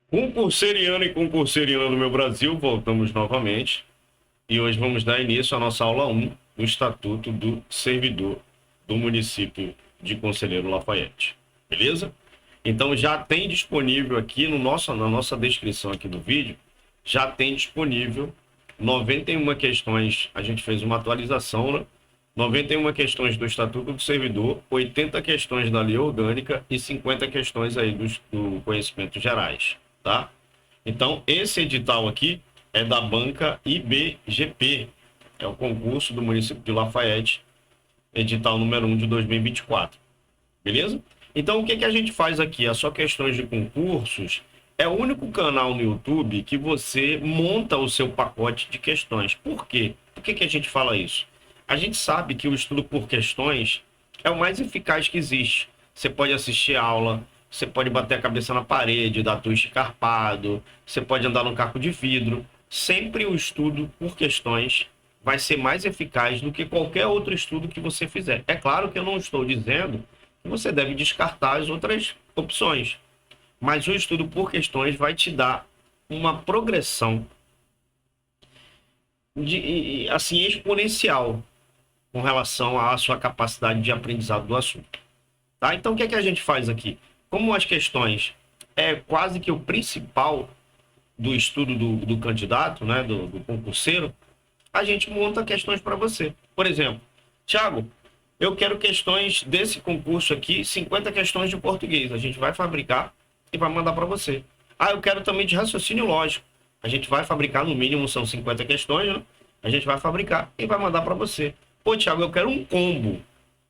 Concurseriano e concurseriana do meu Brasil, voltamos novamente e hoje vamos dar início à nossa aula 1 do Estatuto do Servidor do município de Conselheiro Lafayette. Beleza? Então já tem disponível aqui na nossa descrição aqui do vídeo, já tem disponível 91 questões, a gente fez uma atualização, né? 91 questões do Estatuto do Servidor, 80 questões da Lei Orgânica e 50 questões aí do Conhecimentos Gerais, tá? Então, esse edital aqui é da banca IBGP, é o concurso do município de Lafayette, edital número 1 de 2024, beleza? Então, o que a gente faz aqui? É só questões de concursos, é o único canal no YouTube que você monta o seu pacote de questões. Por quê? Por que a gente fala isso? A gente sabe que o estudo por questões é o mais eficaz que existe. Você pode assistir aula, você pode bater a cabeça na parede, dar twist carpado, você pode andar num caco de vidro. Sempre o estudo por questões vai ser mais eficaz do que qualquer outro estudo que você fizer. É claro que eu não estou dizendo que você deve descartar as outras opções, mas o estudo por questões vai te dar uma progressão assim exponencial com relação à sua capacidade de aprendizado do assunto. Tá? Então, o que a gente faz aqui? Como as questões é quase que o principal do estudo do candidato, né, do concurseiro, a gente monta questões para você. Por exemplo, Thiago, eu quero questões desse concurso aqui, 50 questões de português. A gente vai fabricar e vai mandar para você. Ah, eu quero também de raciocínio lógico. A gente vai fabricar, no mínimo são 50 questões, né? A gente vai fabricar e vai mandar para você. Pô, Thiago, eu quero um combo.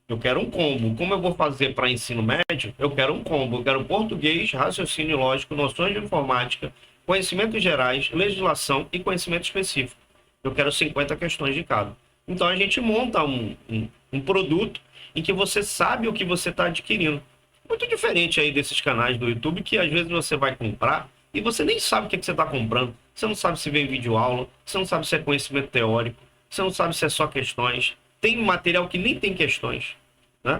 Eu quero um combo. Como eu vou fazer para ensino médio? Eu quero um combo. Eu quero português, raciocínio lógico, noções de informática, conhecimentos gerais, legislação e conhecimento específico. Eu quero 50 questões de cada. Então a gente monta um produto em que você sabe o que você está adquirindo. Muito diferente aí desses canais do YouTube que às vezes você vai comprar e você nem sabe o que você está comprando. Você não sabe se vem vídeo aula, você não sabe se é conhecimento teórico, você não sabe se é só questões. Tem material que nem tem questões, né?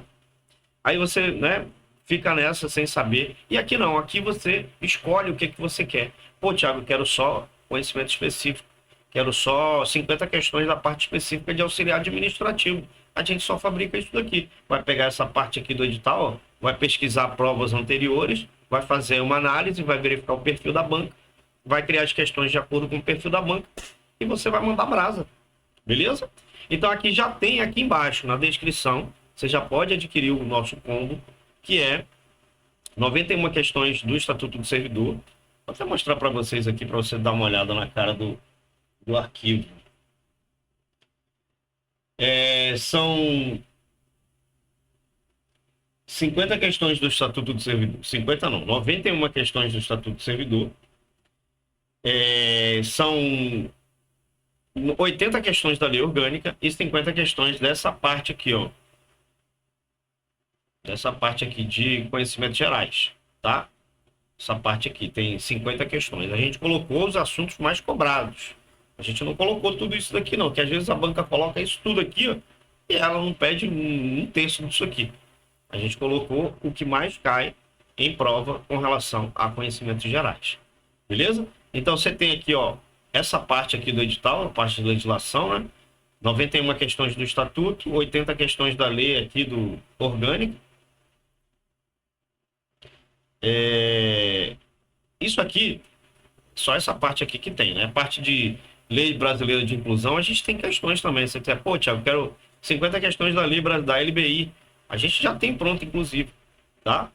Aí você, né, fica nessa sem saber. E aqui não, aqui você escolhe o que você quer. Pô, Thiago, eu quero só conhecimento específico. Quero só 50 questões da parte específica de auxiliar administrativo. A gente só fabrica isso daqui. Vai pegar essa parte aqui do edital, ó, vai pesquisar provas anteriores, vai fazer uma análise, vai verificar o perfil da banca, vai criar as questões de acordo com o perfil da banca e você vai mandar brasa. Beleza? Então aqui já tem aqui embaixo, na descrição, você já pode adquirir o nosso combo, que é 91 questões do Estatuto do Servidor. Vou até mostrar para vocês aqui, para você dar uma olhada na cara do arquivo. São 50 questões do Estatuto do Servidor. 50 não, 91 questões do Estatuto do Servidor. São 80 questões da Lei Orgânica e 50 questões dessa parte aqui, ó. Dessa parte aqui de conhecimentos gerais, tá? Essa parte aqui tem 50 questões. A gente colocou os assuntos mais cobrados. A gente não colocou tudo isso daqui, não, que às vezes a banca coloca isso tudo aqui, ó, e ela não pede um terço disso aqui. A gente colocou o que mais cai em prova com relação a conhecimentos gerais. Beleza? Então você tem aqui, ó, essa parte aqui do edital, a parte de legislação, né? 91 questões do estatuto, 80 questões da lei aqui do orgânico. Isso aqui, só essa parte aqui que tem, né? A parte de lei brasileira de inclusão, a gente tem questões também. Você quer, pô, Thiago, eu quero 50 questões da lei da LBI. A gente já tem pronto, inclusive, tá?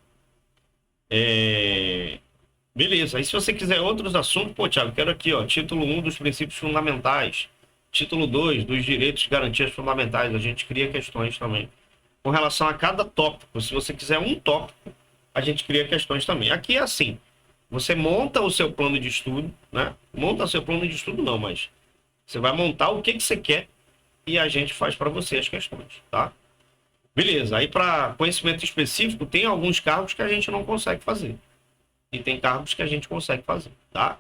Beleza. Aí se você quiser outros assuntos, pô, Thiago, quero aqui, ó, título 1 dos princípios fundamentais, título 2 dos direitos e garantias fundamentais. A gente cria questões também. Com relação a cada tópico, se você quiser um tópico, a gente cria questões também. Aqui é assim, você monta o seu plano de estudo, né? Monta o seu plano de estudo não, mas você vai montar o que você quer e a gente faz para você as questões, tá? Beleza, aí para conhecimento específico, tem alguns cargos que a gente não consegue fazer. E tem cargos que a gente consegue fazer, tá?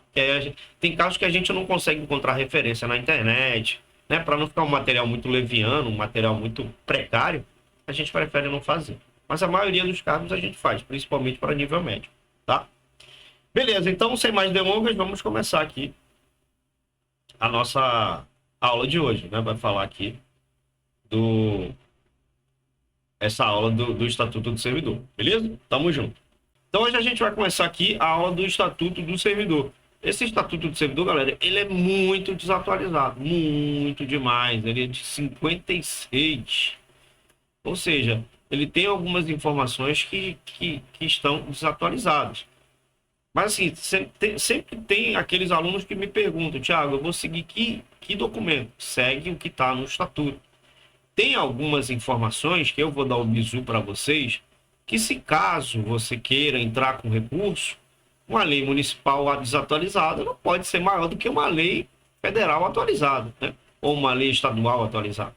Tem cargos que a gente não consegue encontrar referência na internet, né? Para não ficar um material muito leviano, um material muito precário, a gente prefere não fazer. Mas a maioria dos cargos a gente faz, principalmente para nível médio, tá? Beleza, então, sem mais delongas, vamos começar aqui a nossa aula de hoje, né? Vai falar aqui do essa aula do Estatuto do Servidor, beleza? Tamo junto. Então, hoje a gente vai começar aqui a aula do Estatuto do Servidor. Esse Estatuto do Servidor, galera, ele é muito desatualizado, muito demais. Ele é de 56. Ou seja, ele tem algumas informações que estão desatualizadas. Mas assim, sempre tem aqueles alunos que me perguntam, Thiago, eu vou seguir que documento? Segue o que está no estatuto. Tem algumas informações que eu vou dar o bizu para vocês, que se caso você queira entrar com recurso, uma lei municipal desatualizada não pode ser maior do que uma lei federal atualizada, né? Ou uma lei estadual atualizada,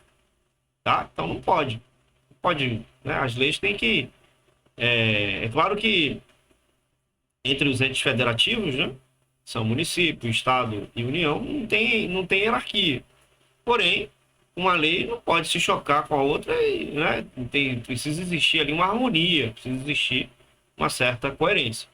tá? Então não pode. Não pode, né? As leis têm que... É claro que entre os entes federativos, né? São município, estado e união, não tem hierarquia. Porém, uma lei não pode se chocar com a outra, né? Precisa existir ali uma harmonia, precisa existir uma certa coerência.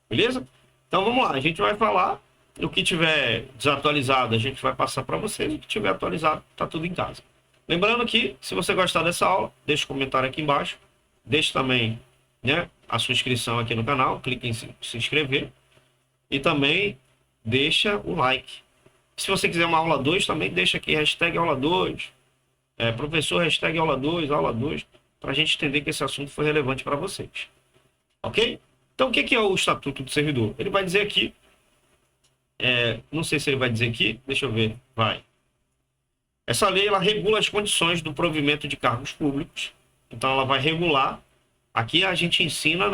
Beleza? Então vamos lá, a gente vai falar. O que tiver desatualizado, a gente vai passar para vocês. O que tiver atualizado, tá tudo em casa. Lembrando que, se você gostar dessa aula, deixa um comentário aqui embaixo. Deixe também, né, a sua inscrição aqui no canal. Clique em se inscrever. E também deixa o like. Se você quiser uma aula 2, também deixa aqui hashtag aula 2. Professor, hashtag aula 2, para a gente entender que esse assunto foi relevante para vocês. Ok? Então, o que é o Estatuto do Servidor? Ele vai dizer aqui, não sei se ele vai dizer aqui, deixa eu ver, vai. Essa lei, ela regula as condições do provimento de cargos públicos. Então, ela vai regular. Aqui a gente ensina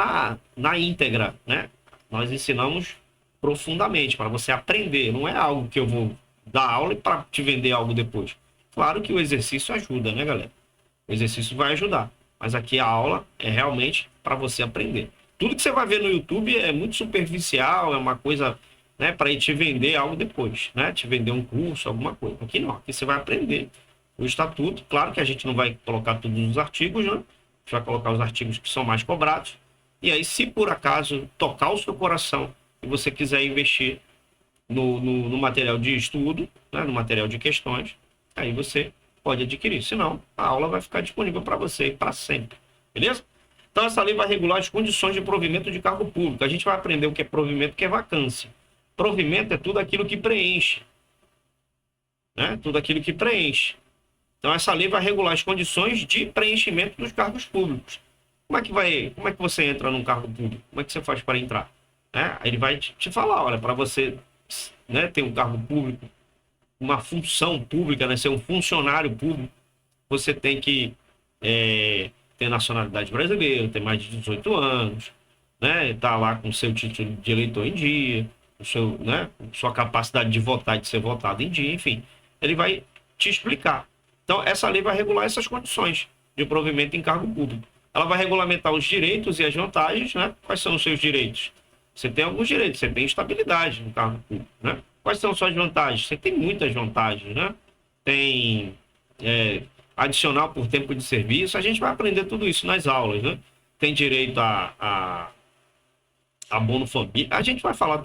na íntegra, né? Nós ensinamos profundamente, para você aprender. Não é algo que eu vou dar aula e para te vender algo depois. Claro que o exercício ajuda, né, galera? O exercício vai ajudar. Mas aqui a aula é realmente para você aprender. Tudo que você vai ver no YouTube é muito superficial, é uma coisa, né, para ir te vender algo depois, né? Te vender um curso, alguma coisa. Aqui não, aqui você vai aprender o estatuto. Claro que a gente não vai colocar todos os artigos, né? A gente vai colocar os artigos que são mais cobrados. E aí, se por acaso tocar o seu coração e você quiser investir no material de estudo, né, no material de questões, aí você pode adquirir. Senão, a aula vai ficar disponível para você para sempre. Beleza? Então, essa lei vai regular as condições de provimento de cargo público. A gente vai aprender o que é provimento e o que é vacância. Provimento é tudo aquilo que preenche, né? Tudo aquilo que preenche. Então, essa lei vai regular as condições de preenchimento dos cargos públicos. Como é que você entra num cargo público? Como é que você faz para entrar? Né? Ele vai te falar, olha, para você, né, ter um cargo público, uma função pública, né, ser um funcionário público, você tem que ter nacionalidade brasileira, ter mais de 18 anos, né, estar lá com seu título de eleitor em dia, né, sua capacidade de votar e de ser votado em dia, enfim. Ele vai te explicar. Então, essa lei vai regular essas condições de provimento em cargo público. Ela vai regulamentar os direitos e as vantagens, né? Quais são os seus direitos? Você tem alguns direitos, você tem estabilidade no cargo público, né? Quais são suas vantagens? Você tem muitas vantagens, né? Tem adicional por tempo de serviço, a gente vai aprender tudo isso nas aulas, né? Tem direito a abono família, a gente vai falar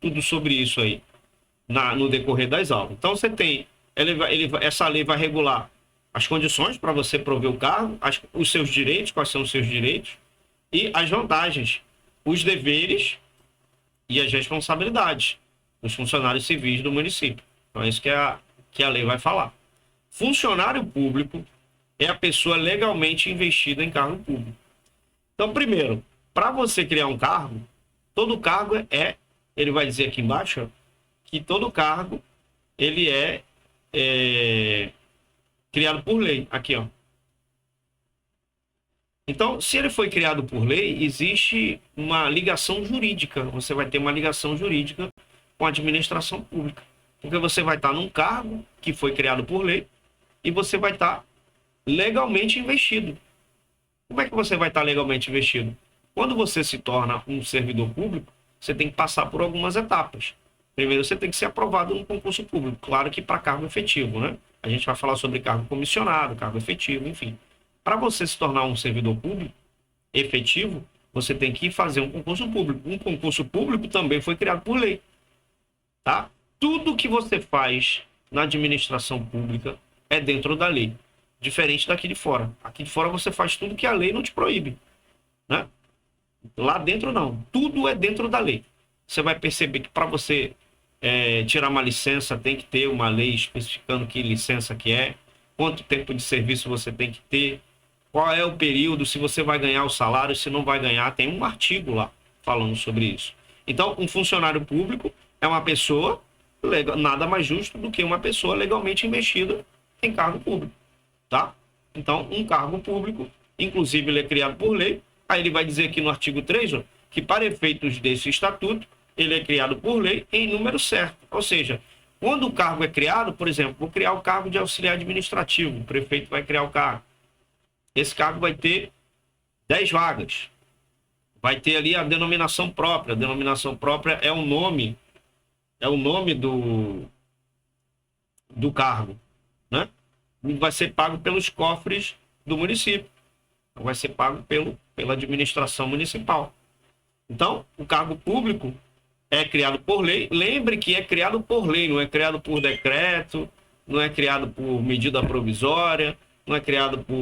tudo sobre isso aí no decorrer das aulas. Então, você tem, essa lei vai regular as condições para você prover o cargo, os seus direitos, quais são os seus direitos, e as vantagens, os deveres e as responsabilidades dos funcionários civis do município. Então, é isso que a lei vai falar. Funcionário público é a pessoa legalmente investida em cargo público. Então, primeiro, para você criar um cargo, todo cargo ele vai dizer aqui embaixo, que todo cargo, ele é criado por lei. Aqui, ó. Então, se ele foi criado por lei, existe uma ligação jurídica. Você vai ter uma ligação jurídica com a administração pública. Porque você vai estar num cargo que foi criado por lei e você vai estar legalmente investido. Como é que você vai estar legalmente investido? Quando você se torna um servidor público, você tem que passar por algumas etapas. Primeiro, você tem que ser aprovado no concurso público. Claro que para cargo efetivo, né? A gente vai falar sobre cargo comissionado, cargo efetivo, enfim. Para você se tornar um servidor público efetivo, você tem que fazer um concurso público. Um concurso público também foi criado por lei, tá? Tudo que você faz na administração pública é dentro da lei, diferente daqui de fora. Aqui de fora você faz tudo que a lei não te proíbe, né? Lá dentro não, tudo é dentro da lei. Você vai perceber que para você tirar uma licença tem que ter uma lei especificando que licença que é, quanto tempo de serviço você tem que ter, qual é o período, se você vai ganhar o salário, se não vai ganhar, tem um artigo lá falando sobre isso. Então, um funcionário público é uma pessoa, nada mais justo do que uma pessoa legalmente investida em cargo público, tá? Então, um cargo público, inclusive ele é criado por lei, aí ele vai dizer aqui no artigo 3, ó, que para efeitos desse estatuto, ele é criado por lei em número certo. Ou seja, quando o cargo é criado, por exemplo, vou criar o cargo de auxiliar administrativo, o prefeito vai criar o cargo. Esse cargo vai ter 10 vagas. Vai ter ali a denominação própria. A denominação própria é o nome do cargo, né? Vai ser pago pelos cofres do município. Vai ser pago pela administração municipal. Então, o cargo público é criado por lei. Lembre que é criado por lei, não é criado por decreto, não é criado por medida provisória, não é criado por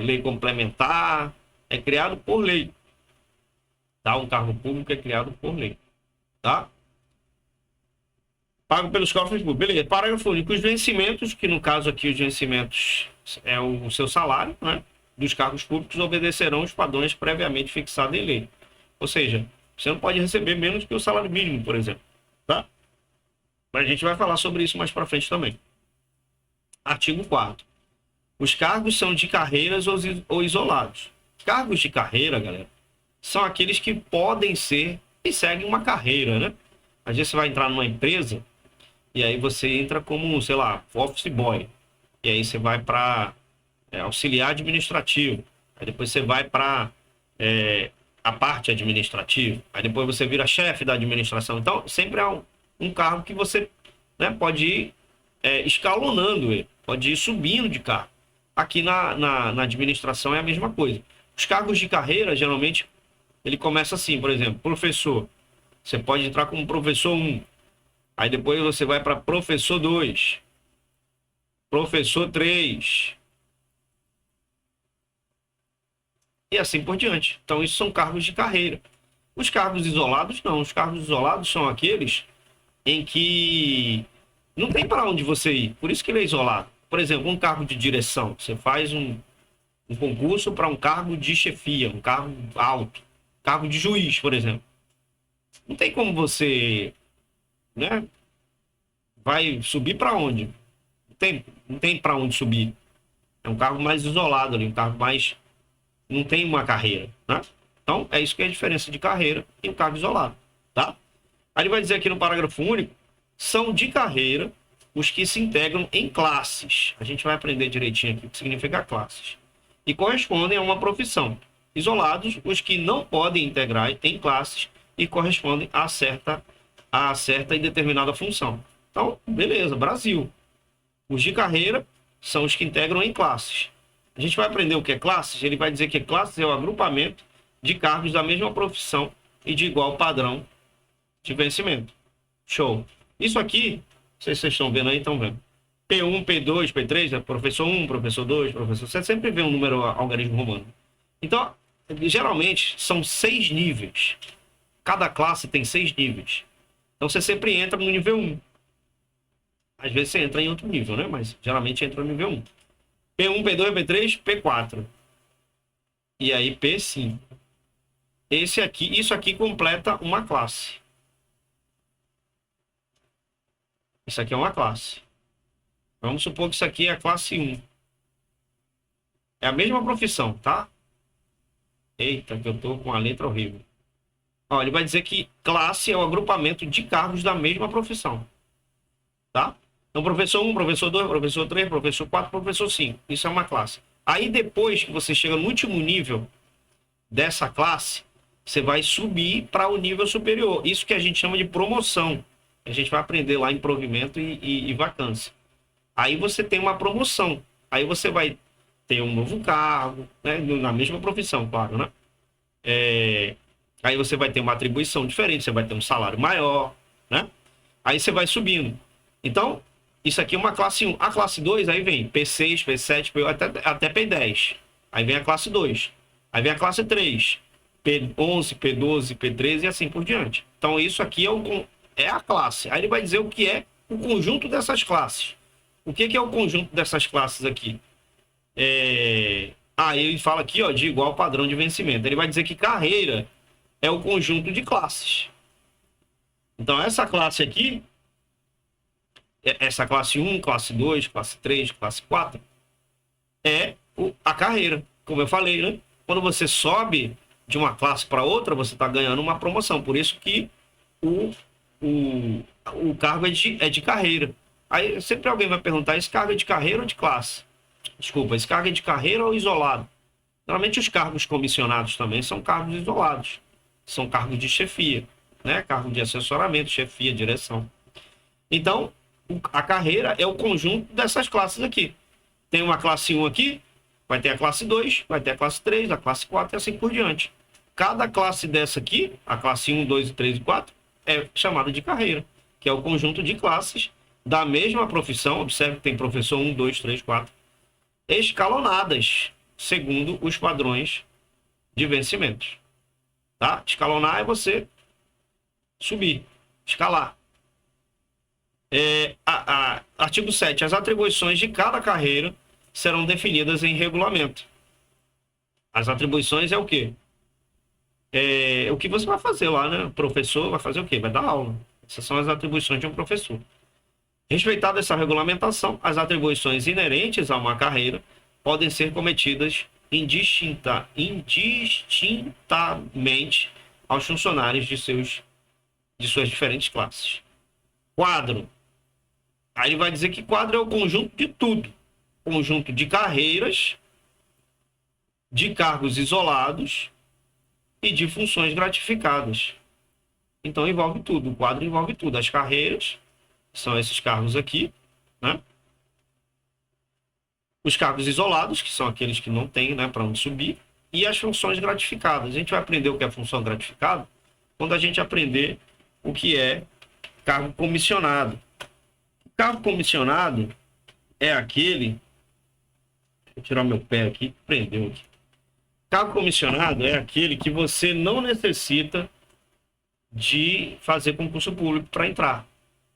lei complementar, é criado por lei. Tá? Um cargo público é criado por lei. Tá? Pago pelos cofres públicos. Beleza. Parágrafo único. Os vencimentos, que no caso aqui os vencimentos é o seu salário, né, dos cargos públicos, obedecerão os padrões previamente fixados em lei. Ou seja, você não pode receber menos que o salário mínimo, por exemplo. Tá? Mas a gente vai falar sobre isso mais para frente também. Artigo 4º. Os cargos são de carreiras ou isolados. Cargos de carreira, galera, são aqueles que podem ser e seguem uma carreira, né? Às vezes você vai entrar numa empresa e aí você entra como, sei lá, office boy. E aí você vai para auxiliar administrativo. Aí depois você vai para a parte administrativa. Aí depois você vira chefe da administração. Então, sempre é um cargo que você, né, pode ir escalonando ele, pode ir subindo de cargo. Aqui na administração é a mesma coisa. Os cargos de carreira, geralmente, ele começa assim, por exemplo, professor. Você pode entrar como professor 1. Aí depois você vai para professor 2. Professor 3. E assim por diante. Então, isso são cargos de carreira. Os cargos isolados, não. Os cargos isolados são aqueles em que não tem para onde você ir. Por isso que ele é isolado. Por exemplo, um cargo de direção. Você faz um concurso para um cargo de chefia, um cargo alto. Cargo de juiz, por exemplo. Não tem como você, né, vai subir para onde? Não tem para onde subir. É um cargo mais isolado ali, um cargo mais... Não tem uma carreira, né? Então, é isso que é a diferença de carreira e um cargo isolado, tá? Aí ele vai dizer aqui no parágrafo único, são de carreira os que se integram em classes. A gente vai aprender direitinho aqui o que significa classes. E correspondem a uma profissão. Isolados, os que não podem integrar em classes e correspondem a certa e determinada função. Então, beleza, Brasil. Os de carreira são os que integram em classes. A gente vai aprender o que é classes. Ele vai dizer que classes é o agrupamento de cargos da mesma profissão e de igual padrão de vencimento. Show. Isso aqui, não sei se vocês estão vendo aí, estão vendo. P1, P2, P3, é professor 1, professor 2, professor... Você sempre vê um número algarismo romano. Então, geralmente, são 6 níveis. Cada classe tem 6 níveis. Então, você sempre entra no nível 1. Às vezes você entra em outro nível, né? Mas geralmente entra no nível 1. P1, P2, P3, P4. E aí P5. Isso aqui completa uma classe. Isso aqui é uma classe. Vamos supor que isso aqui é a classe 1. É a mesma profissão, tá? Eita, que eu tô com a letra horrível. Ó, ele vai dizer que classe é o agrupamento de cargos da mesma profissão. Tá? Então, professor 1, professor 2, professor 3, professor 4, professor 5. Isso é uma classe. Aí, depois que você chega no último nível dessa classe, você vai subir para o nível superior. Isso que a gente chama de promoção. A gente vai aprender lá em provimento e vacância. Aí você tem uma promoção. Aí você vai ter um novo cargo, né? Na mesma profissão, claro, né? Aí você vai ter uma atribuição diferente, você vai ter um salário maior, né? Aí você vai subindo. Então, isso aqui é uma classe 1. A classe 2, aí vem P6, P7, P8, até P10. Aí vem a classe 2. Aí vem a classe 3. P11, P12, P13 e assim por diante. Então, isso aqui é a classe. Aí ele vai dizer o que é o conjunto dessas classes. O que é o conjunto dessas classes aqui? Ele fala aqui, ó, de igual padrão de vencimento. Ele vai dizer que carreira é o conjunto de classes. Então, essa classe aqui, essa classe 1, classe 2, classe 3, classe 4, é a carreira, como eu falei, né? Quando você sobe de uma classe para outra, você está ganhando uma promoção. Por isso que o, o cargo é de carreira. Aí sempre alguém vai perguntar, esse cargo é de carreira ou de classe? Desculpa, esse cargo é de carreira ou isolado? Geralmente os cargos comissionados também são cargos isolados. São cargos de chefia, né? Cargo de assessoramento, chefia, direção. Então, a carreira é o conjunto dessas classes aqui. Tem uma classe 1 aqui, vai ter a classe 2, vai ter a classe 3, a classe 4 e assim por diante. Cada classe dessa aqui, a classe 1, 2, 3 e 4, é chamada de carreira, que é o conjunto de classes da mesma profissão. Observe que tem professor 1, 2, 3, 4, escalonadas, segundo os padrões de vencimentos. Tá? Escalonar é você subir, escalar. Artigo 7. As atribuições de cada carreira serão definidas em regulamento. As atribuições é o quê? O que você vai fazer lá, né? O professor vai fazer o quê? Vai dar aula. Essas são as atribuições de um professor. Respeitada essa regulamentação, as atribuições inerentes a uma carreira podem ser cometidas indistintamente aos funcionários de suas diferentes classes. Quadro. Aí ele vai dizer que quadro é o conjunto de tudo. Conjunto de carreiras, de cargos isolados e de funções gratificadas. Então envolve tudo. O quadro envolve tudo. As carreiras, são esses cargos aqui, né? Os cargos isolados, que são aqueles que não tem, né, para onde subir, e as funções gratificadas. A gente vai aprender o que é função gratificada quando a gente aprender o que é cargo comissionado. Cargo comissionado é aquele... Vou tirar meu pé aqui, prendeu aqui. Cargo comissionado é aquele que você não necessita de fazer concurso público para entrar,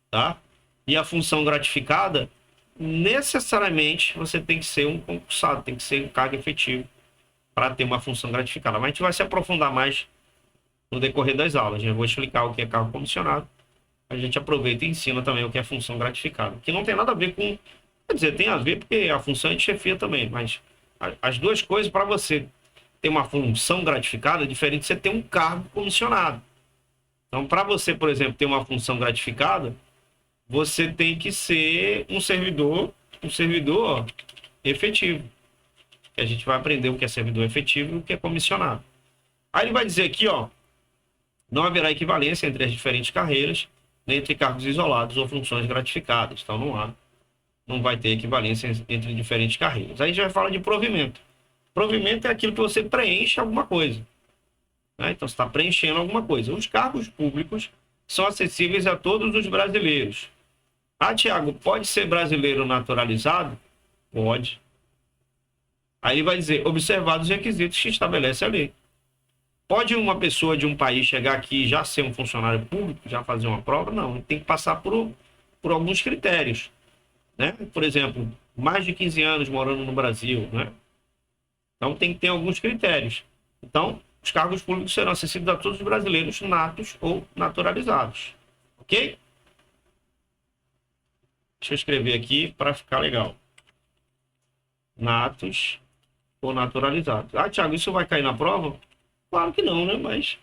tá? E a função gratificada, necessariamente você tem que ser um concursado, tem que ser um cargo efetivo para ter uma função gratificada. Mas a gente vai se aprofundar mais no decorrer das aulas. Eu vou explicar o que é cargo comissionado. A gente aproveita e ensina também o que é função gratificada, que não tem nada a ver com... Quer dizer, tem a ver porque a função é de chefia também, mas as duas coisas, para você ter uma função gratificada, é diferente de você ter um cargo comissionado. Então, para você, por exemplo, ter uma função gratificada, você tem que ser um servidor efetivo. A gente vai aprender o que é servidor efetivo e o que é comissionado. Aí ele vai dizer aqui, ó, não haverá equivalência entre as diferentes carreiras, nem entre cargos isolados ou funções gratificadas. Então não vai ter equivalência entre diferentes carreiras. Aí já fala de provimento. Provimento é aquilo que você preenche alguma coisa, né? Então você está preenchendo alguma coisa. Os cargos públicos são acessíveis a todos os brasileiros. Tiago, pode ser brasileiro naturalizado? Pode. Aí ele vai dizer, observados os requisitos que estabelece a lei. Pode uma pessoa de um país chegar aqui e já ser um funcionário público, já fazer uma prova? Não, tem que passar por alguns critérios, né? Por exemplo, mais de 15 anos morando no Brasil, né? Então tem que ter alguns critérios. Então, os cargos públicos serão acessíveis a todos os brasileiros natos ou naturalizados. Ok? Deixa eu escrever aqui para ficar legal. Natos ou naturalizados. Tiago, isso vai cair na prova? Claro que não, né? Mas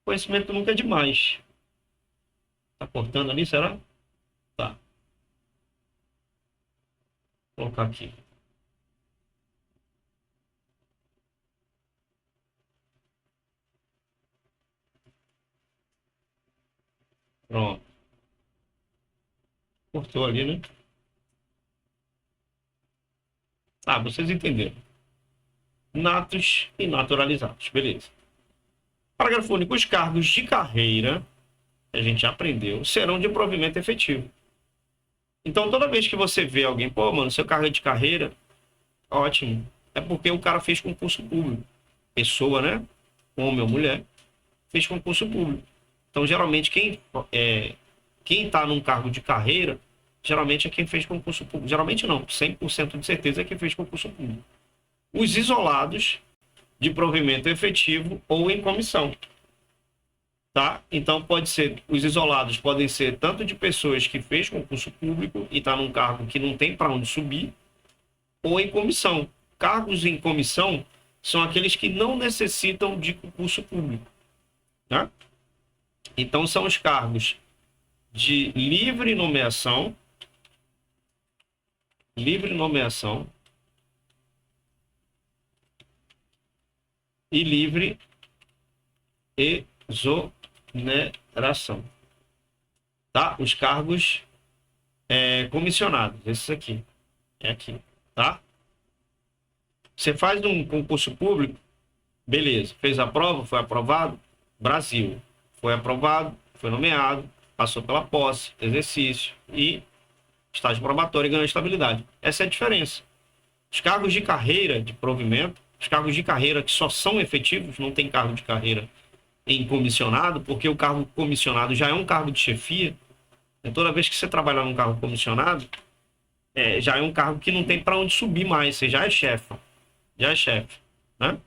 conhecimento nunca é demais. Tá cortando ali, será? Tá. Vou colocar aqui. Pronto. Cortou ali, né? Vocês entenderam. natos e naturalizados. Beleza. Parágrafo único. Os cargos de carreira, que a gente aprendeu, serão de provimento efetivo. Então, toda vez que você vê alguém, pô, mano, seu cargo é de carreira, ótimo. É porque o cara fez concurso público. Pessoa, né? Homem ou mulher, fez concurso público. Então, geralmente, quem está num cargo de carreira, geralmente é quem fez concurso público. Geralmente não, 100% de certeza é quem fez concurso público. Os isolados, de provimento efetivo ou em comissão. Tá? Então, os isolados podem ser tanto de pessoas que fez concurso público e está num cargo que não tem para onde subir, ou em comissão. Cargos em comissão são aqueles que não necessitam de concurso público. Tá? Então, são os cargos de livre nomeação e livre exoneração. Tá? Os cargos comissionados, esses aqui. É aqui, tá? Você faz um concurso público, beleza. Fez a prova, foi aprovado, Brasil. Foi aprovado, foi nomeado, passou pela posse, exercício e estágio probatório e ganhou estabilidade. Essa é a diferença. Os cargos de carreira, de provimento, os cargos de carreira que só são efetivos, não tem cargo de carreira em comissionado, porque o cargo comissionado já é um cargo de chefia. Toda vez que você trabalhar num cargo comissionado, já é um cargo que não tem para onde subir mais, você já é chefe. Já é chefe, né?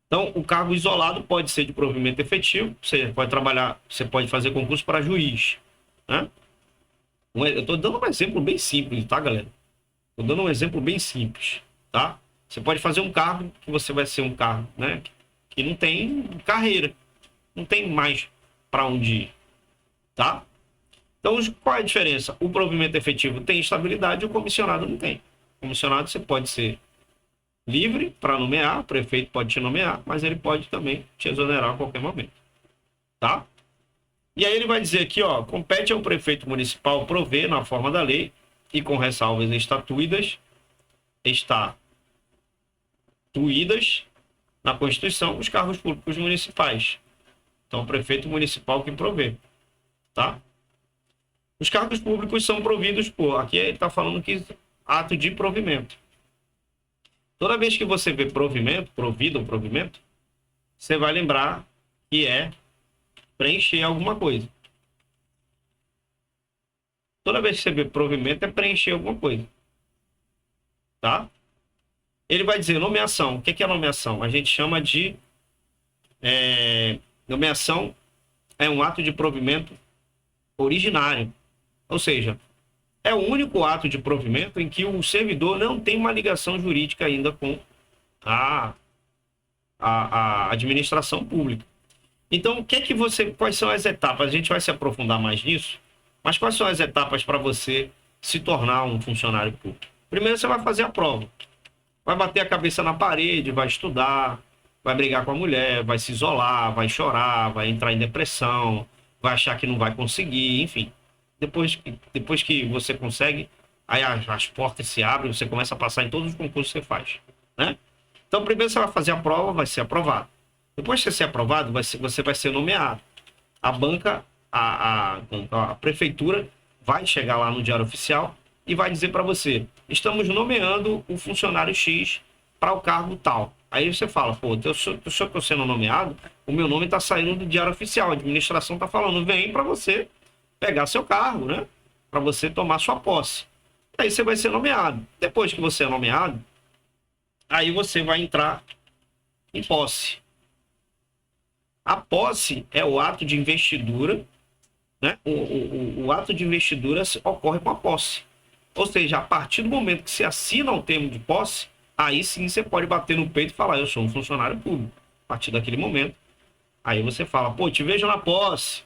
Então, o cargo isolado pode ser de provimento efetivo, você pode fazer concurso para juiz, né? Eu estou dando um exemplo bem simples, tá, galera? Estou dando um exemplo bem simples, tá? Você pode fazer um cargo que você vai ser um cargo, né? Que não tem carreira, não tem mais para onde ir, tá? Então, qual é a diferença? O provimento efetivo tem estabilidade e o comissionado não tem. O comissionado você pode ser livre para nomear, o prefeito pode te nomear, mas ele pode também te exonerar a qualquer momento, tá? E aí ele vai dizer aqui, ó, compete ao prefeito municipal prover na forma da lei e com ressalvas estatuídas na Constituição os cargos públicos municipais. Então, o prefeito municipal que provê, tá? Os cargos públicos são providos por, aqui ele está falando que ato de provimento. Toda vez que você vê provimento, provido ou provimento, você vai lembrar que é preencher alguma coisa. Toda vez que você vê provimento, é preencher alguma coisa. Tá? Ele vai dizer nomeação. O que é nomeação? A gente chama de... nomeação é um ato de provimento originário. Ou seja, é o único ato de provimento em que o servidor não tem uma ligação jurídica ainda com a administração pública. Então, quais são as etapas? A gente vai se aprofundar mais nisso, mas quais são as etapas para você se tornar um funcionário público? Primeiro, você vai fazer a prova. Vai bater a cabeça na parede, vai estudar, vai brigar com a mulher, vai se isolar, vai chorar, vai entrar em depressão, vai achar que não vai conseguir, enfim. Depois que você consegue, aí as portas se abrem, você começa a passar em todos os concursos que você faz, né? Então, primeiro você vai fazer a prova, vai ser aprovado. Depois de você ser aprovado, você vai ser nomeado. A banca, a prefeitura vai chegar lá no Diário Oficial e vai dizer para você, estamos nomeando o funcionário X para o cargo tal. Aí você fala, pô, se eu estou sendo nomeado, o meu nome está saindo do Diário Oficial, a administração está falando, vem para você pegar seu cargo, né? Para você tomar sua posse. Aí você vai ser nomeado. Depois que você é nomeado, aí você vai entrar em posse. A posse é o ato de investidura, né? O ato de investidura ocorre com a posse. Ou seja, a partir do momento que você assina o termo de posse, aí sim você pode bater no peito e falar, eu sou um funcionário público. A partir daquele momento, aí você fala, pô, te vejo na posse.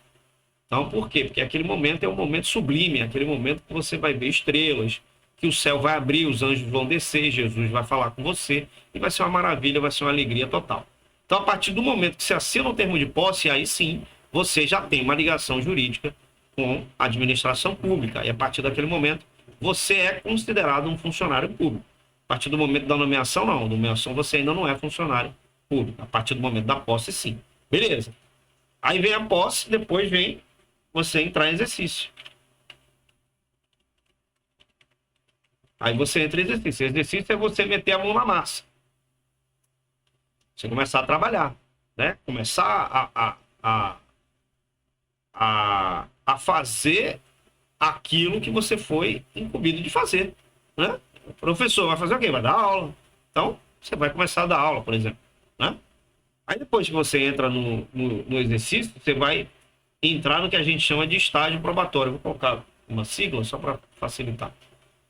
Então, por quê? Porque aquele momento é um momento sublime, aquele momento que você vai ver estrelas, que o céu vai abrir, os anjos vão descer, Jesus vai falar com você, e vai ser uma maravilha, vai ser uma alegria total. Então, a partir do momento que você assina o termo de posse, aí sim, você já tem uma ligação jurídica com a administração pública. E a partir daquele momento, você é considerado um funcionário público. partir do momento da nomeação, não. Nomeação você ainda não é funcionário público. A partir do momento da posse, sim. Beleza. Aí vem a posse, depois vem você entrar em exercício. Aí você entra em exercício. Exercício é você meter a mão na massa. Você começar a trabalhar, né? Começar a fazer aquilo que você foi incumbido de fazer, né? O professor vai fazer o quê? Vai dar aula. Então, você vai começar a dar aula, por exemplo, né? Aí depois que você entra no exercício, você vai entrar no que a gente chama de estágio probatório. Vou colocar uma sigla só para facilitar.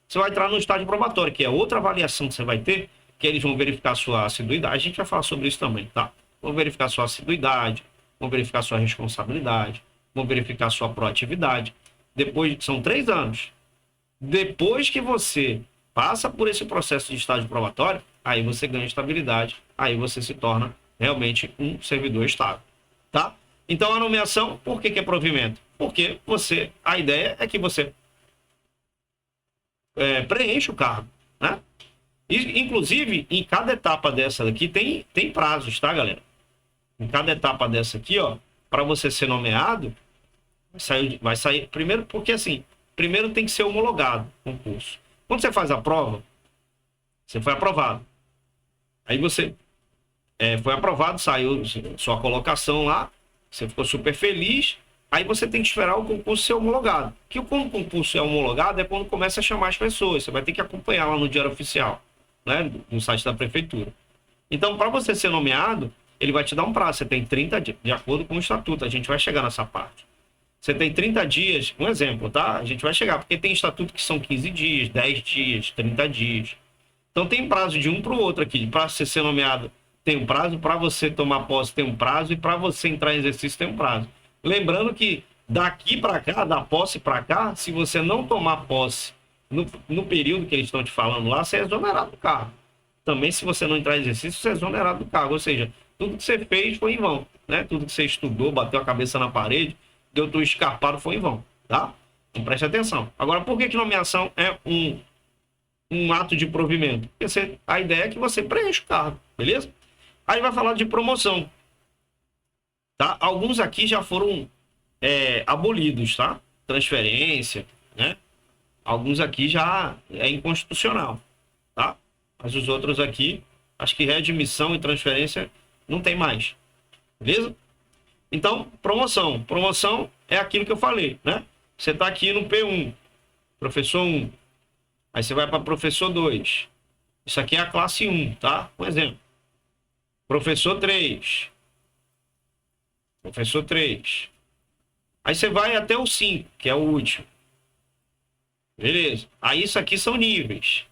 Você vai entrar no estágio probatório, que é outra avaliação que você vai ter, que eles vão verificar sua assiduidade. A gente vai falar sobre isso também, tá? Vão verificar sua assiduidade, vão verificar sua responsabilidade, vão verificar sua proatividade. Depois, são 3 anos. Depois que você passa por esse processo de estágio probatório, aí você ganha estabilidade, aí você se torna realmente um servidor estável, tá? Então, a nomeação, por que é provimento? Porque a ideia é que você preenche o cargo, né? E, inclusive, em cada etapa dessa daqui tem prazos, tá, galera? Em cada etapa dessa aqui, ó, para você ser nomeado, vai sair primeiro, porque assim, primeiro tem que ser homologado o concurso. Quando você faz a prova, você foi aprovado. Aí você foi aprovado, saiu sua colocação lá, você ficou super feliz. Aí você tem que esperar o concurso ser homologado. Que quando o concurso é homologado é quando começa a chamar as pessoas. Você vai ter que acompanhar lá no Diário Oficial, né, no site da prefeitura. Então, para você ser nomeado, ele vai te dar um prazo. Você tem 30 dias, de acordo com o estatuto. A gente vai chegar nessa parte. Você tem 30 dias, um exemplo, tá? A gente vai chegar, porque tem estatuto que são 15 dias, 10 dias, 30 dias. Então tem prazo de um para o outro aqui. Para você ser nomeado tem um prazo, para você tomar posse tem um prazo e para você entrar em exercício tem um prazo. Lembrando que daqui para cá, da posse para cá, se você não tomar posse no período que eles estão te falando lá, você é exonerado do cargo. Também, se você não entrar em exercício, você é exonerado do cargo. Ou seja, tudo que você fez foi em vão, né? Tudo que você estudou, bateu a cabeça na parede, deu tudo escarpado, foi em vão, tá? Então preste atenção. Agora, por que nomeação é um ato de provimento? Porque a ideia é que você preencha o cargo, beleza? Aí vai falar de promoção. Tá? Alguns aqui já foram abolidos, tá? Transferência, né? Alguns aqui já é inconstitucional, tá? Mas os outros aqui, acho que readmissão e transferência não tem mais, beleza? Então, promoção. Promoção é aquilo que eu falei, né? Você tá aqui no P1, professor 1. Aí você vai para professor 2. Isso aqui é a classe 1, tá? Um exemplo. Professor 3. Professor 3. Aí você vai até o 5, que é o último. Beleza. Aí isso aqui são níveis.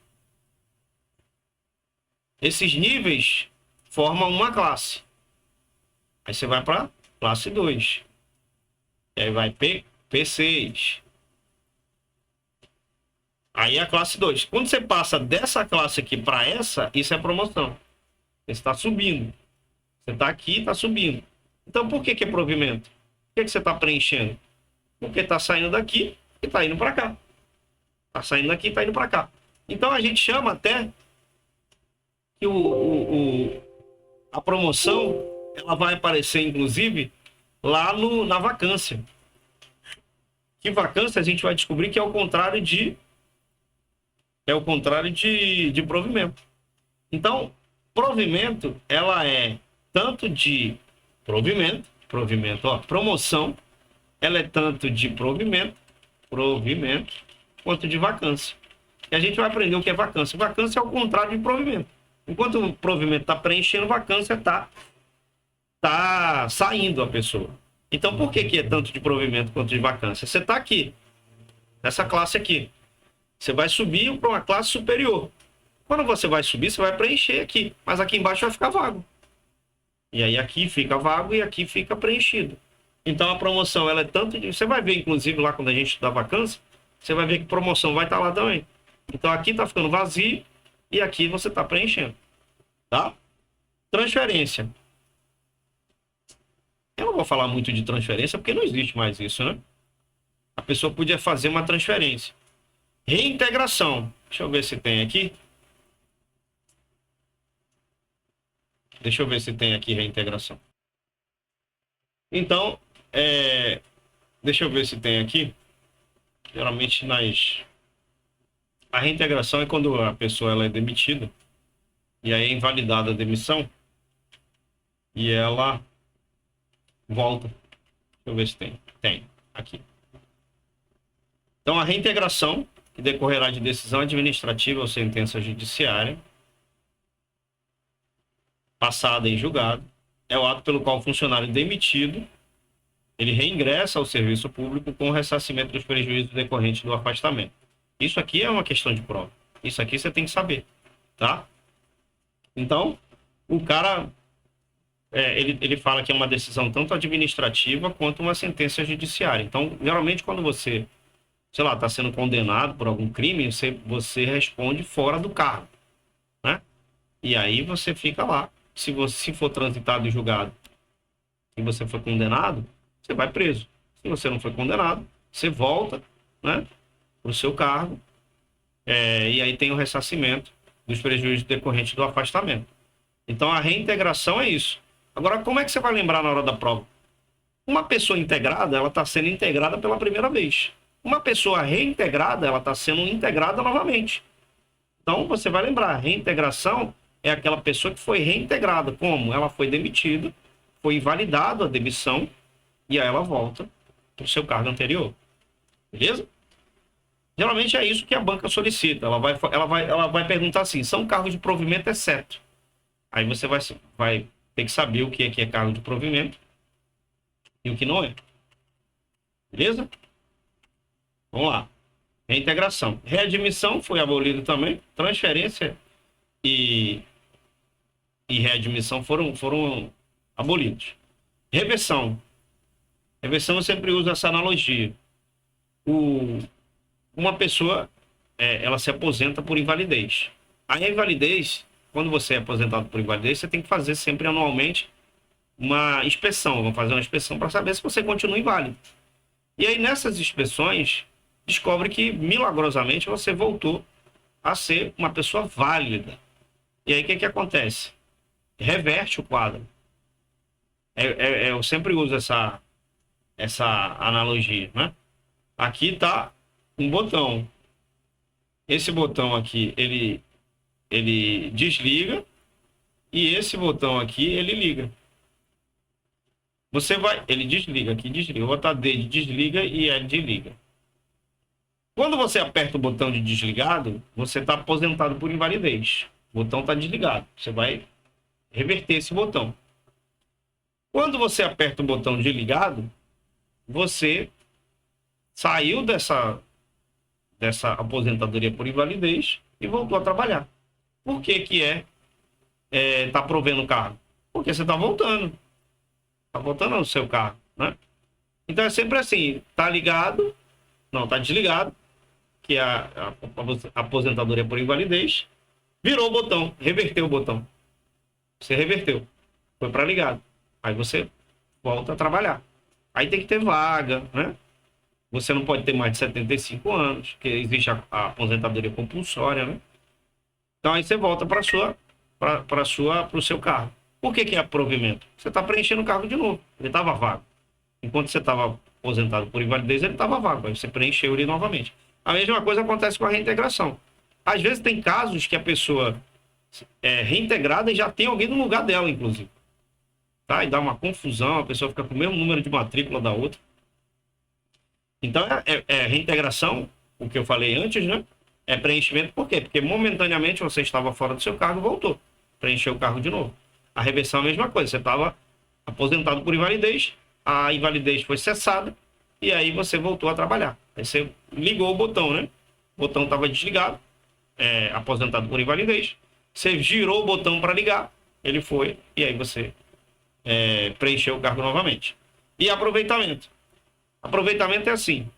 Esses níveis formam uma classe. Aí você vai para classe 2. E aí vai P6. Aí é a classe 2. Quando você passa dessa classe aqui para essa, isso é promoção. Você está subindo. Você está aqui e está subindo. Então, por que é provimento? Por que você está preenchendo? Porque está saindo daqui e está indo para cá. Está saindo daqui e está indo para cá. Então, a gente chama até que a promoção ela vai aparecer, inclusive, lá na vacância. Que vacância a gente vai descobrir que é o contrário de provimento. Então, provimento, ela é tanto de provimento, ó, promoção, ela é tanto de provimento, quanto de vacância. E a gente vai aprender o que é vacância. Vacância é o contrário de provimento. Enquanto o provimento está preenchendo, vacância está saindo a pessoa. Então, por que é tanto de provimento quanto de vacância? Você está aqui, nessa classe aqui. Você vai subir para uma classe superior. Quando você vai subir, você vai preencher aqui. Mas aqui embaixo vai ficar vago. E aí aqui fica vago e aqui fica preenchido. Então a promoção, ela é tanto de... Você vai ver, inclusive, lá quando a gente dá vacância, você vai ver que promoção vai estar lá também. Então aqui está ficando vazio e aqui você está preenchendo. Tá? Transferência. Eu não vou falar muito de transferência porque não existe mais isso, né? A pessoa podia fazer uma transferência. Reintegração. Deixa eu ver se tem aqui. Deixa eu ver se tem aqui reintegração. Então, deixa eu ver se tem aqui. Geralmente a reintegração é quando a pessoa ela é demitida e aí é invalidada a demissão e ela volta. Deixa eu ver se tem. Tem, aqui. Então, a reintegração, que decorrerá de decisão administrativa ou sentença judiciária, passada em julgado, é o ato pelo qual o funcionário demitido, ele reingressa ao serviço público com o ressarcimento dos prejuízos decorrentes do afastamento. Isso aqui é uma questão de prova. Isso aqui você tem que saber, tá? Então, o cara, ele fala que é uma decisão tanto administrativa quanto uma sentença judiciária. Então, geralmente, quando você, sei lá, está sendo condenado por algum crime, você responde fora do cargo, né? E aí você fica lá. Se for transitado e julgado e você foi condenado, você vai preso. Se você não foi condenado, você volta, né, para o seu cargo, e aí tem o ressarcimento dos prejuízos decorrentes do afastamento. Então, a reintegração é isso. Agora, como é que você vai lembrar na hora da prova? Uma pessoa integrada, ela está sendo integrada pela primeira vez. Uma pessoa reintegrada, ela está sendo integrada novamente. Então, você vai lembrar, reintegração é aquela pessoa que foi reintegrada. Como? Ela foi demitida, foi invalidada a demissão, e aí ela volta para o seu cargo anterior. Beleza? Geralmente é isso que a banca solicita. Ela vai perguntar assim, são cargos de provimento exceto. Aí você vai ter que saber o que é cargo de provimento e o que não é. Beleza? Vamos lá. Reintegração. Readmissão foi abolido também. Transferência e readmissão foram abolidos. Reversão. Reversão eu sempre uso essa analogia. Uma pessoa, ela se aposenta por invalidez. A invalidez, quando você é aposentado por invalidez, você tem que fazer sempre anualmente uma inspeção. Vamos fazer uma inspeção para saber se você continua inválido. E aí, nessas inspeções, descobre que, milagrosamente, você voltou a ser uma pessoa válida. E aí, o que acontece? Reverte o quadro. Eu sempre uso essa analogia, né? Aqui está um botão. Esse botão aqui, ele desliga, e esse botão aqui, ele liga. Ele desliga, aqui desliga. Eu vou botar D de desliga e L de liga. Quando você aperta o botão de desligado, você está aposentado por invalidez. O botão está desligado. Você vai reverter esse botão. Quando você aperta o botão de ligado, você saiu dessa aposentadoria por invalidez e voltou a trabalhar. Por que tá provendo o cargo? Porque você está voltando. Está voltando ao seu cargo, né? Então é sempre assim, tá ligado, não, tá desligado, que é a aposentadoria por invalidez, virou o botão, reverteu o botão. Você reverteu, foi para ligado. Aí você volta a trabalhar. Aí tem que ter vaga, né? Você não pode ter mais de 75 anos, porque existe a aposentadoria compulsória, né? Então aí você volta para o seu cargo. Por que é provimento? Você está preenchendo o cargo de novo. Ele estava vago. Enquanto você estava aposentado por invalidez, ele estava vago. Aí você preencheu ele novamente. A mesma coisa acontece com a reintegração. Às vezes tem casos que a pessoa é reintegrada e já tem alguém no lugar dela, inclusive. Tá? E dá uma confusão, a pessoa fica com o mesmo número de matrícula da outra. Então, reintegração, o que eu falei antes, né? É preenchimento por quê? Porque momentaneamente você estava fora do seu cargo e voltou. Preencheu o cargo de novo. A reversão é a mesma coisa. Você estava aposentado por invalidez, a invalidez foi cessada e aí você voltou a trabalhar. Aí você ligou o botão, né? O botão estava desligado, aposentado por invalidez. Você girou o botão para ligar, ele foi e aí você preencheu o cargo novamente. E aproveitamento. Aproveitamento é assim.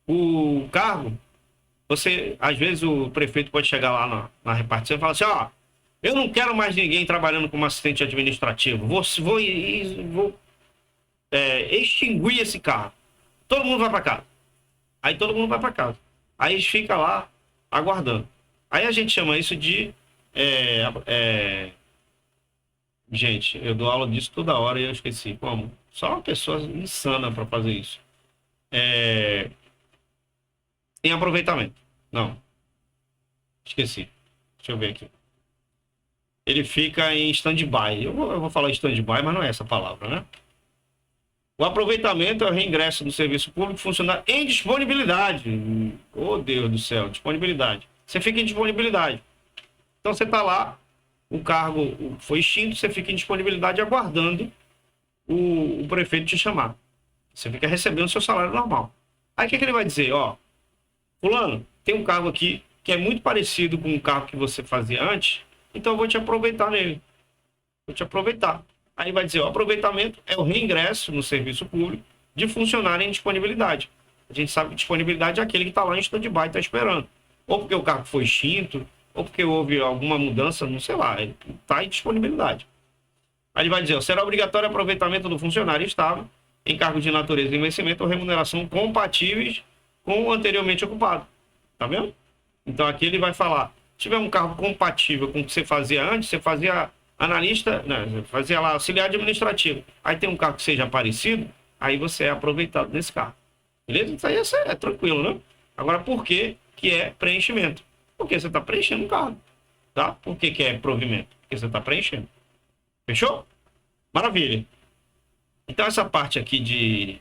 O cargo, às vezes o prefeito pode chegar lá na repartição e falar assim, ó, eu não quero mais ninguém trabalhando como assistente administrativo. Vou extinguir esse cargo. Todo mundo vai para casa. Aí todo mundo vai para casa. Aí eles ficam lá aguardando. Aí a gente chama isso de Gente, eu dou aula disso toda hora e eu esqueci. Como? Só uma pessoa insana para fazer isso. Em aproveitamento. Não, esqueci. Deixa eu ver aqui. Ele fica em stand-by. Eu vou falar stand-by, mas não é essa palavra, né? O aproveitamento é o reingresso do serviço público funcionário em disponibilidade. Oh, Deus do céu, disponibilidade. Você fica em disponibilidade. Então você está lá, o cargo foi extinto, você fica em disponibilidade aguardando o prefeito te chamar. Você fica recebendo seu salário normal. Aí o que ele vai dizer? Ó, fulano, tem um cargo aqui que é muito parecido com o cargo que você fazia antes, então eu vou te aproveitar nele. Vou te aproveitar. Aí vai dizer, o aproveitamento é o reingresso no serviço público de funcionário em disponibilidade. A gente sabe que disponibilidade é aquele que está lá em stand-by, está esperando. Ou porque o cargo foi extinto, ou porque houve alguma mudança, não sei lá, ele está em disponibilidade. Aí ele vai dizer, será obrigatório o aproveitamento do funcionário estável em cargos de natureza e vencimento ou remuneração compatíveis com o anteriormente ocupado. Tá vendo? Então aqui ele vai falar, se tiver um cargo compatível com o que você fazia antes, você fazia analista, né, fazia lá auxiliar administrativo. Aí tem um cargo que seja parecido, aí você é aproveitado nesse cargo. Beleza? Isso aí é tranquilo, né? Agora, por que é preenchimento? Porque você está preenchendo um cargo. Tá? Por que é provimento? Porque você está preenchendo. Fechou? Maravilha. Então, essa parte aqui de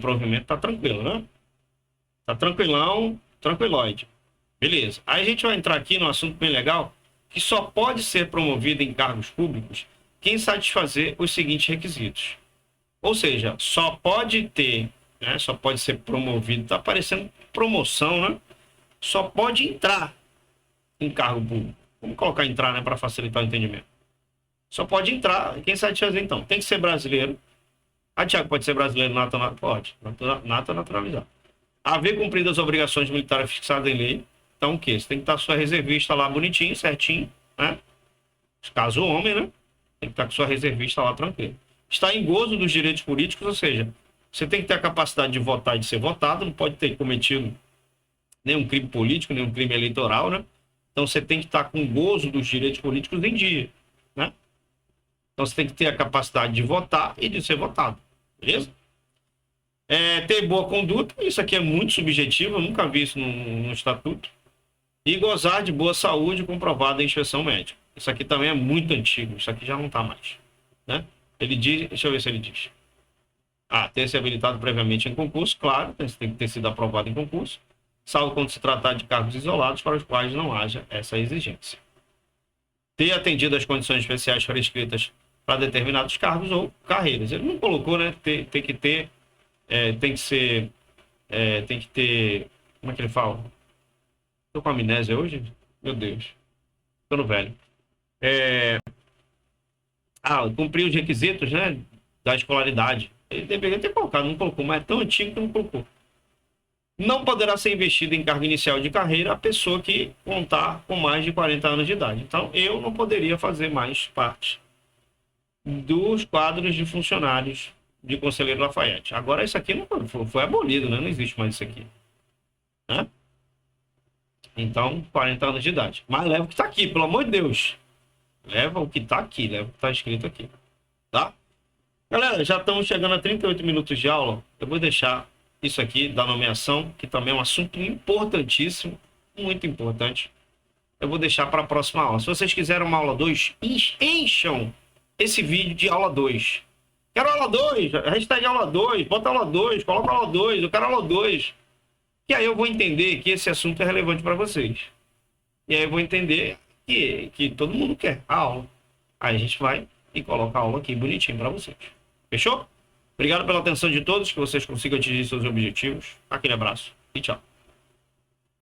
provimento tá tranquilo, né? Tá tranquilão, tranquiloide. Beleza. Aí a gente vai entrar aqui num assunto bem legal, que só pode ser promovido em cargos públicos quem satisfazer os seguintes requisitos. Ou seja, só pode ter, né? Só pode ser promovido, tá aparecendo promoção, né? Só pode entrar em cargo público. Vamos colocar entrar, né, para facilitar o entendimento. Só pode entrar quem satisfazer, então. Tem que ser brasileiro. Ah, Tiago, pode ser brasileiro nato? Pode. Nato naturalizado. Haver cumprido as obrigações militares fixadas em lei. Então, o quê? Você tem que estar sua reservista lá bonitinho, certinho, né? Caso homem, né? Tem que estar com sua reservista lá tranquilo. Está em gozo dos direitos políticos, ou seja, você tem que ter a capacidade de votar e de ser votado, não pode ter cometido nenhum crime político, nenhum crime eleitoral, né? Então você tem que estar com gozo dos direitos políticos em dia, né? Então você tem que ter a capacidade de votar e de ser votado, beleza? Ter boa conduta, isso aqui é muito subjetivo, eu nunca vi isso no estatuto. E gozar de boa saúde comprovada em inspeção médica. Isso aqui também é muito antigo, isso aqui já não está mais, né? Ele diz, deixa eu ver se ele diz. Ter se habilitado previamente em concurso, claro, tem que ter sido aprovado em concurso, salvo quando se tratar de cargos isolados para os quais não haja essa exigência. Ter atendido as condições especiais prescritas para determinados cargos ou carreiras. Ele não colocou, né? Tem que ter, tem que ser, tem que ter, como é que ele fala? Estou com amnésia hoje? Meu Deus. Estou no velho. Cumprir os requisitos, né, da escolaridade. Ele deveria ter colocado, não colocou, mas é tão antigo que não colocou. Não poderá ser investido em cargo inicial de carreira a pessoa que contar com mais de 40 anos de idade. Então, eu não poderia fazer mais parte dos quadros de funcionários de Conselheiro Lafayette. Agora, isso aqui não foi abolido, né? Não existe mais isso aqui, né? Então, 40 anos de idade. Mas leva o que está aqui, pelo amor de Deus. Leva o que está aqui, leva o que está escrito aqui, tá? Galera, já estamos chegando a 38 minutos de aula. Eu vou deixar isso aqui da nomeação, que também é um assunto importantíssimo, muito importante. Eu vou deixar para a próxima aula. Se vocês quiserem uma aula 2, encham esse vídeo de aula 2. Quero aula 2, hashtag aula 2, bota aula 2, coloca aula 2, eu quero aula 2. E aí eu vou entender que esse assunto é relevante para vocês. E aí eu vou entender que todo mundo quer a aula. Aí a gente vai e coloca a aula aqui bonitinho para vocês. Fechou? Obrigado pela atenção de todos, que vocês consigam atingir seus objetivos. Aquele abraço e tchau.